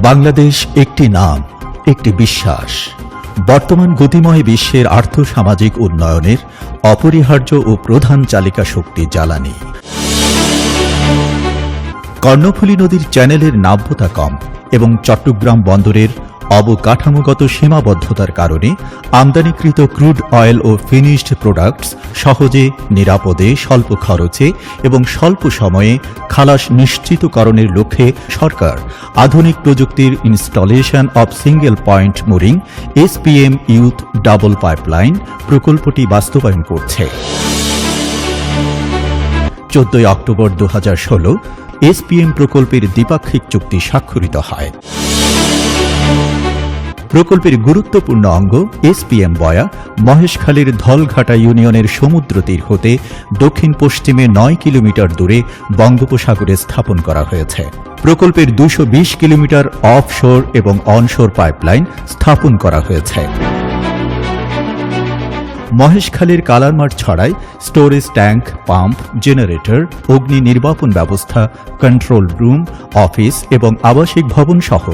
বাংলাদেশ একটি নাম, একটি বিশ্বাস। বর্তমান গতিময় বিশ্বের আর্থসামাজিক উন্নয়নের অপরিহার্য ও প্রধান চালিকা শক্তি জ্বালানি। কর্ণফুলী নদীর চ্যানেলের নাব্যতা কম এবং চট্টগ্রাম বন্দরের অবকাঠামোগত সীমাবদ্ধতার কারণে আমদানিকৃত ক্রুড অয়েল ও ফিনিশড প্রোডাক্টস সহজে, নিরাপদে, স্বল্প খরচে এবং স্বল্প সময়ে খালাস নিশ্চিতকরণের লক্ষ্যে সরকার আধুনিক প্রযুক্তির installation of single point mooring SPM youth double pipeline প্রকল্পটি বাস্তবায়ন করছে। 14 অক্টোবর 2016 SPM প্রকল্পের দ্বিপাক্ষিক চুক্তি স্বাক্ষরিত হয়। প্রকল্পের গুরুত্বপূর্ণ অঙ্গ SPM বয়া মহেশখালীর ধলঘাটা ইউনিয়নের সমুদ্র তীর হতে দক্ষিণ পশ্চিমে 9 কিলোমিটার দূরে বঙ্গোপসাগরে স্থাপন করা হয়েছে। প্রকল্পের 220 কিলোমিটার অফশোর এবং অনশোর পাইপলাইন স্থাপন করা হয়েছে। মহেশখালীর কালারমাঠ ছড়ায় স্টোরেজ ট্যাঙ্ক, পাম্প, জেনারেটর, অগ্নি নির্বাপন ব্যবস্থা, কন্ট্রোল রুম, অফিস এবং আবাসিক ভবন সহ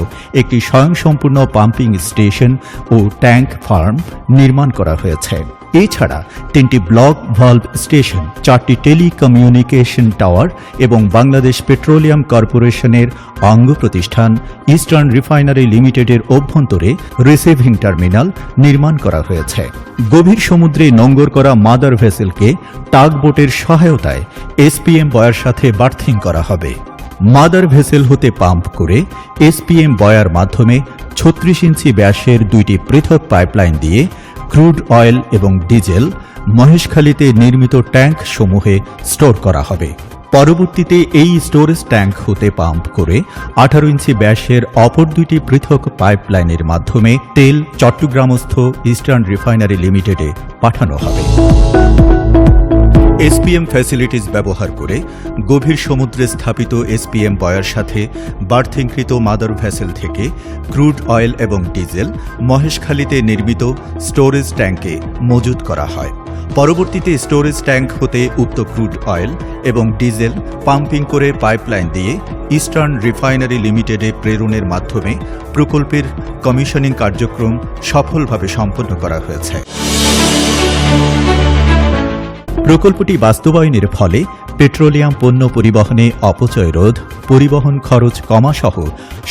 একটি স্বয়ংসম্পূর্ণ পাম্পিং স্টেশন ও ট্যাঙ্ক ফার্ম নির্মাণ করা হয়েছে। এছাড়া 3টি ব্লক ভালভ স্টেশন, 4টি টেলিকমিউনিকেশন টাওয়ার এবং বাংলাদেশ পেট্রোলিয়াম কর্পোরেশনের অঙ্গ প্রতিষ্ঠান ইস্টার্ন রিফাইনারি লিমিটেডের অভ্যন্তরে রিসিভিং টার্মিনাল নির্মাণ করা হয়েছে। গভীর সমুদ্রে নোঙ্গর করা মাদার ভেসেলকে টাগবোটের সহায়তায় SPM বয়ার সাথে বার্থিং করা হবে। মাদার ভেসেল হতে পাম্প করে SPM বয়ার মাধ্যমে 36 ইঞ্চি ব্যাসের 2টি পৃথক পাইপলাইন দিয়ে ক্রুড অয়েল এবং ডিজেল মহেশখালীতে নির্মিত ট্যাঙ্ক সমূহে স্টোর করা হবে। পরবর্তীতে এই স্টোরেজ ট্যাঙ্ক হতে পাম্প করে 18 ইঞ্চি ব্যাসের অপর 2টি পৃথক পাইপলাইনের মাধ্যমে তেল চট্টগ্রামস্থ ইস্টার্ন রিফাইনারি লিমিটেডে পাঠানো হবে। SPM ফ্যাসিলিটিস ব্যবহার করে গভীর সমুদ্রে স্থাপিত SPM বয়ার সাথে বার্থিংকৃত মাদার ভেসেল থেকে ক্রুড অয়েল এবং ডিজেল মহেশখালীতে নির্মিত স্টোরেজ ট্যাঙ্কে মজুত করা হয়। পরবর্তীতে স্টোরেজ ট্যাঙ্ক হতে উক্ত ক্রুড অয়েল এবং ডিজেল পাম্পিং করে পাইপলাইন দিয়ে ইস্টার্ন রিফাইনারি লিমিটেডে প্রেরণের মাধ্যমে প্রকল্পের কমিশনিং কার্যক্রম সফলভাবে সম্পন্ন করা হয়েছে। প্রকল্পটি বাস্তবায়নের ফলে পেট্রোলিয়াম পণ্য পরিবহনে অপচয় রোধ, পরিবহন খরচ কমা সহ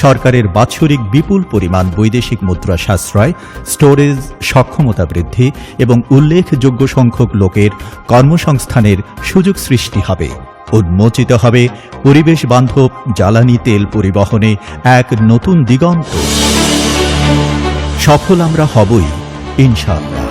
সরকারের বাৎসরিক বিপুল পরিমাণ বৈদেশিক মুদ্রা সাশ্রয়, স্টোরেজ সক্ষমতা বৃদ্ধি এবং উল্লেখযোগ্য সংখ্যক লোকের কর্মসংস্থানের সুযোগ সৃষ্টি হবে। উন্মোচিত হবে পরিবেশ বান্ধব জ্বালানি তেল পরিবহনে এক নতুন দিগন্ত। সফল আমরা হবই, ইনশাআল্লাহ।